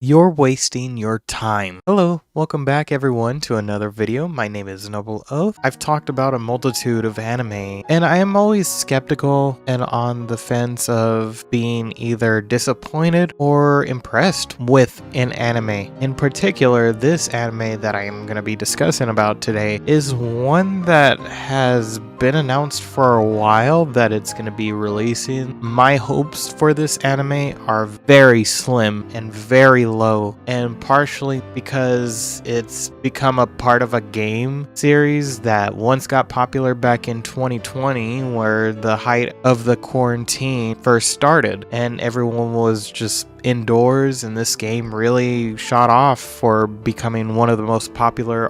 You're wasting your time. Hello, welcome back everyone to another video. My name is Noble Oath. I've talked about a multitude of anime, and I am always skeptical and on the fence of being either disappointed or impressed with an anime. In particular, this anime that I am going to be discussing about today is one that has been announced for a while that it's going to be releasing. My hopes for this anime are very slim and very low, and partially because it's become a part of a game series that once got popular back in 2020, where the height of the quarantine first started and everyone was just indoors, and this game really shot off for becoming one of the most popular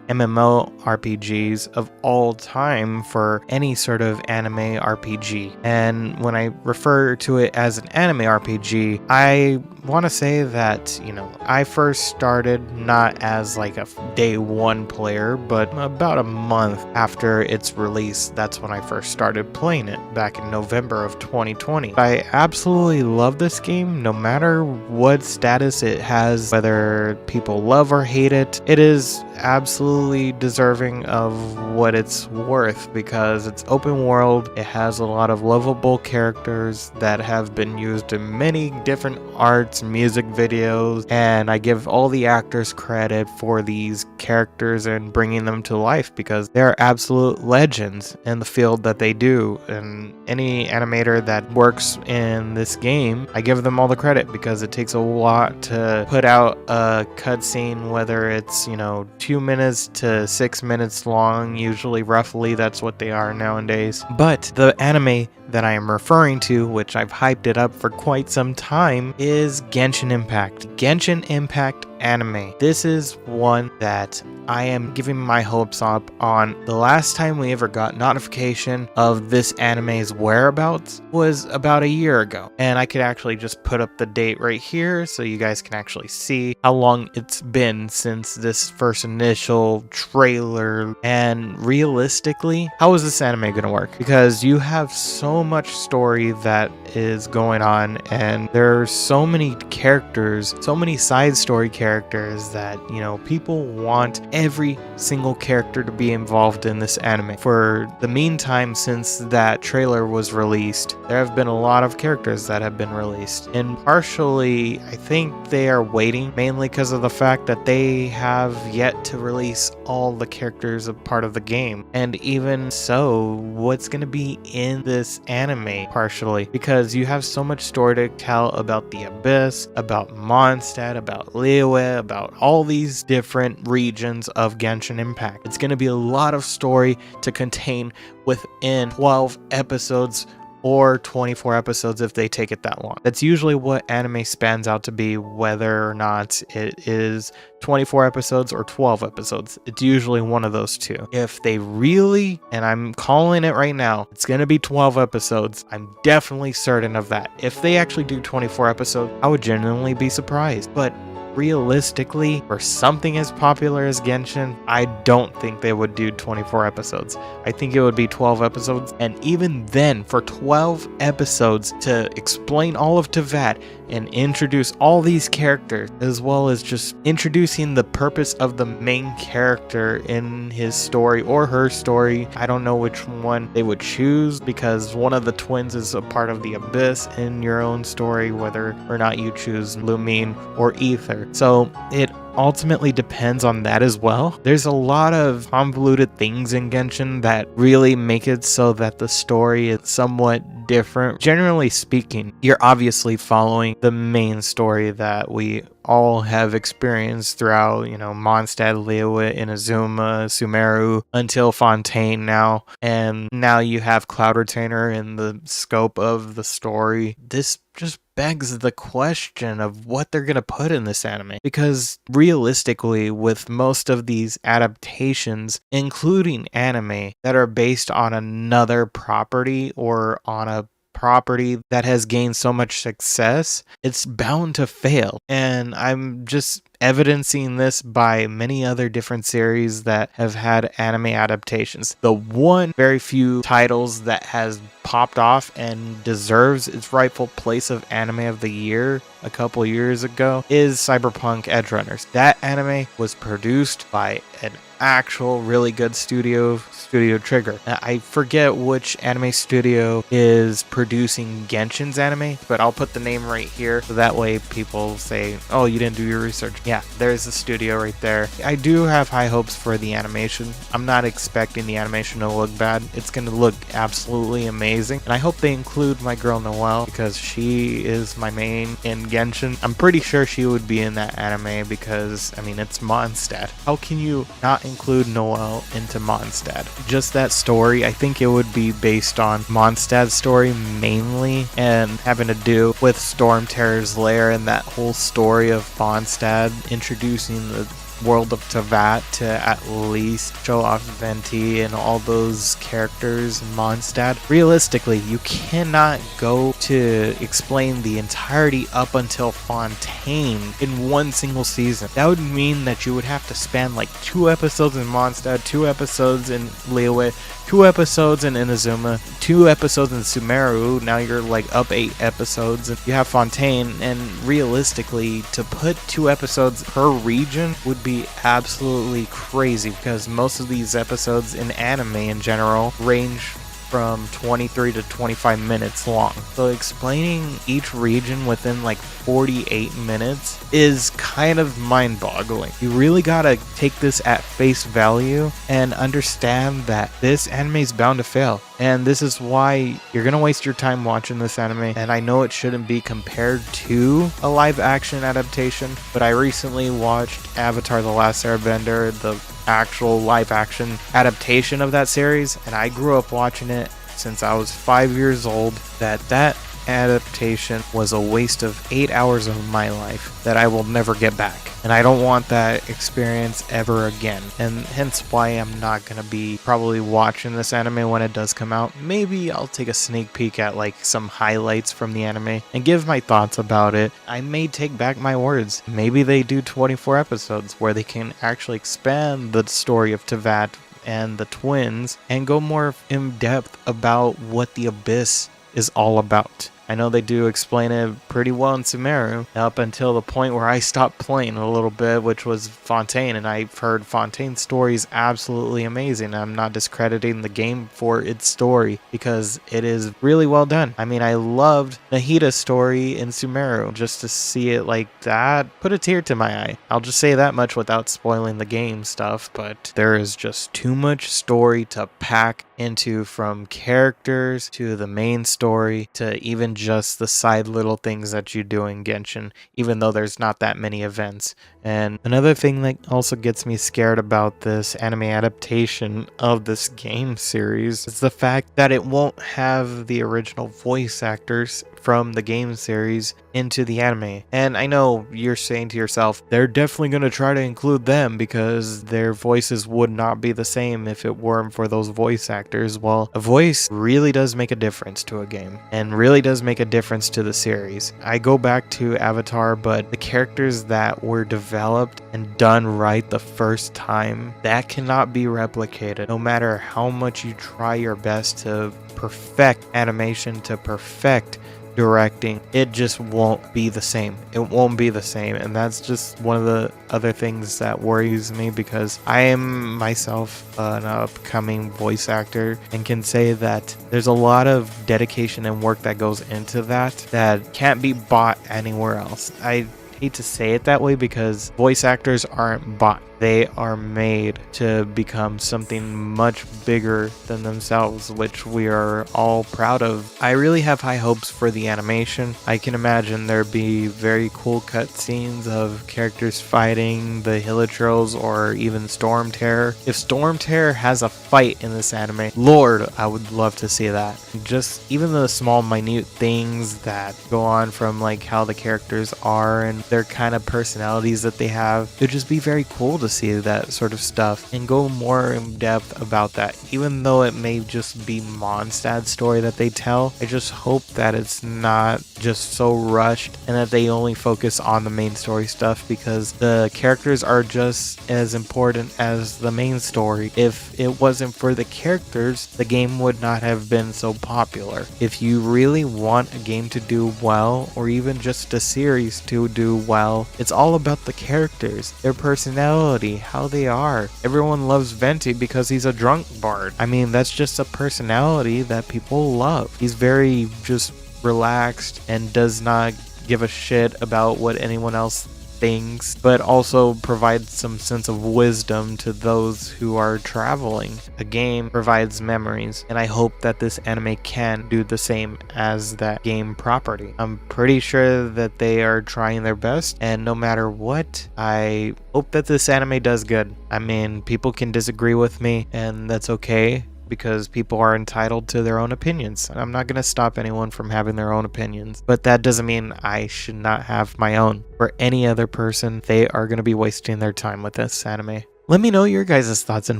MMORPGs of all time for any sort of anime RPG. And when I refer to it as an anime RPG, I want to say that, I first started not as like a day one player, but about a month after its release. That's when I first started playing it back in November of 2020. I absolutely love this game, no matter what status it has, whether people love or hate it. It is absolutely deserving of what it's worth because it's open world. It has a lot of lovable characters that have been used in many different arts, music videos, and I give all the actors credit for these characters and bringing them to life because they're absolute legends in the field that they do. And any animator that works in this game, I give them all the credit because it takes a lot to put out a cutscene, whether it's 2 minutes to 6 minutes long, usually roughly that's what they are nowadays. But the anime that I am referring to, which I've hyped it up for quite some time, is Genshin Impact. Genshin Impact anime. This is one that I am giving my hopes up on. The last time we ever got notification of this anime's whereabouts was about a year ago. And I could actually just put up the date right here so you guys can actually see how long it's been since this first initial trailer. And realistically, how is this anime gonna work? Because you have so much story that is going on, and there are so many characters, so many side story characters that people want every single character to be involved in this anime. For the meantime, since that trailer was released, there have been a lot of characters that have been released, and partially I think they are waiting mainly because of the fact that they have yet to release all the characters a part of the game. And even so, what's going to be in this anime partially, because you have so much story to tell about the Abyss, about Mondstadt, about Liyue, about all these different regions of Genshin Impact. It's going to be a lot of story to contain within 12 episodes or 24 episodes if they take it that long. That's usually what anime spans out to be, whether or not it is 24 episodes or 12 episodes. It's usually one of those two. If they really, and I'm calling it right now, it's going to be 12 episodes. I'm definitely certain of that. If they actually do 24 episodes, I would genuinely be surprised. But realistically, for something as popular as Genshin, I don't think they would do 24 episodes. I think it would be 12 episodes, and even then, for 12 episodes to explain all of Teyvat and introduce all these characters, as well as just introducing the purpose of the main character in his story or her story. I don't know which one they would choose, because one of the twins is a part of the Abyss in your own story, whether or not you choose Lumine or Ether. So it ultimately depends on that as well. There's a lot of convoluted things in Genshin that really make it so that the story is somewhat different. Generally speaking, you're obviously following the main story that we all have experienced throughout, Mondstadt, Liyue, Inazuma, Sumeru, until Fontaine now. And now you have Cloud Retainer in the scope of the story. This just begs the question of what they're going to put in this anime. Because realistically, with most of these adaptations, including anime that are based on another property or on a property that has gained so much success, it's bound to fail. And I'm just evidencing this by many other different series that have had anime adaptations. The one very few titles that has popped off and deserves its rightful place of anime of the year a couple years ago is Cyberpunk Edgerunners. That anime was produced by an actual really good studio Trigger. Now, I forget which anime studio is producing Genshin's anime, but I'll put the name right here so that way people say, oh, you didn't do your research. Yeah, there's the studio right there. I do have high hopes for the animation. I'm not expecting the animation to look bad. It's going to look absolutely amazing, and I hope they include my girl Noelle because she is my main in Genshin. I'm pretty sure she would be in that anime because, I mean, it's Mondstadt. How can you not include Noelle into Mondstadt? Just that story, I think it would be based on Mondstadt's story mainly, and having to do with Storm Terror's lair and that whole story of Mondstadt introducing the world of Teyvat to at least show off Venti and all those characters in Mondstadt. Realistically, you cannot go to explain the entirety up until Fontaine in one single season. That would mean that you would have to span like 2 episodes in Mondstadt, 2 episodes in Liyue, 2 episodes in Inazuma, 2 episodes in Sumeru. Now you're like up 8 episodes, and you have Fontaine, and realistically, to put 2 episodes per region would be absolutely crazy because most of these episodes in anime in general range from 23 to 25 minutes long. So explaining each region within like 48 minutes is kind of mind-boggling. You really gotta take this at face value and understand that this anime is bound to fail. And this is why you're gonna waste your time watching this anime. And I know it shouldn't be compared to a live action adaptation, but I recently watched Avatar: The Last Airbender, the actual live action adaptation of that series, and I grew up watching it since I was 5 years old. That adaptation was a waste of 8 hours of my life that I will never get back, and I don't want that experience ever again, and hence why I'm not gonna be probably watching this anime when it does come out. Maybe I'll take a sneak peek at like some highlights from the anime and give my thoughts about it. I may take back my words. Maybe they do 24 episodes where they can actually expand the story of Teyvat and the twins and go more in depth about what the Abyss is all about. I know they do explain it pretty well in Sumeru, up until the point where I stopped playing a little bit, which was Fontaine, and I've heard Fontaine's story is absolutely amazing. I'm not discrediting the game for its story, because it is really well done. I mean, I loved Nahita's story in Sumeru. Just to see it like that put a tear to my eye. I'll just say that much without spoiling the game stuff, but there is just too much story to pack into, from characters to the main story to even just the side little things that you do in Genshin, even though there's not that many events. And another thing that also gets me scared about this anime adaptation of this game series is the fact that it won't have the original voice actors from the game series into the anime. And I know you're saying to yourself, they're definitely going to try to include them because their voices would not be the same if it weren't for those voice actors. Well, a voice really does make a difference to a game and really does make a difference to the series. I go back to Avatar, but the characters that were developed and done right the first time, that cannot be replicated. No matter how much you try your best to perfect animation, to perfect directing, it just won't be the same. It won't be the same, and that's just one of the other things that worries me, because I am myself an upcoming voice actor and can say that there's a lot of dedication and work that goes into that can't be bought anywhere else. I hate to say it that way because voice actors aren't bought. They are made to become something much bigger than themselves, which we are all proud of. I really have high hopes for the animation. I can imagine there'd be very cool cutscenes of characters fighting the Hilichurls or even Storm Terror. If Storm Terror has a fight in this anime, Lord, I would love to see that. Just even the small minute things that go on, from like how the characters are and their kind of personalities that they have. It'd just be very cool to see that sort of stuff and go more in depth about that. Even though it may just be Mondstadt's story that they tell, I just hope that it's not just so rushed and that they only focus on the main story stuff, because the characters are just as important as the main story. If it wasn't for the characters, the game would not have been so popular. If you really want a game to do well, or even just a series to do well, it's all about the characters, their personality, how they are. Everyone loves Venti because he's a drunk bard. I mean, that's just a personality that people love. He's very just relaxed and does not give a shit about what anyone else thinks, but also provides some sense of wisdom to those who are traveling. A game provides memories, and I hope that this anime can do the same as that game property. I'm pretty sure that they are trying their best, and no matter what, I hope that this anime does good. I mean, people can disagree with me, and that's okay, because people are entitled to their own opinions. I'm not going to stop anyone from having their own opinions, but that doesn't mean I should not have my own. For any other person, they are going to be wasting their time with this anime. Let me know your guys' thoughts and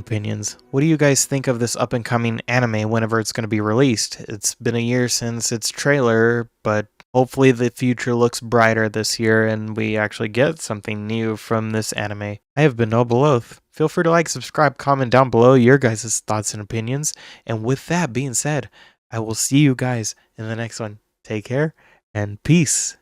opinions. What do you guys think of this up and coming anime whenever it's going to be released? It's been a year since its trailer, but hopefully the future looks brighter this year and we actually get something new from this anime. I have been Nobeloth. Feel free to like, subscribe, comment down below your guys' thoughts and opinions. And with that being said, I will see you guys in the next one. Take care and peace.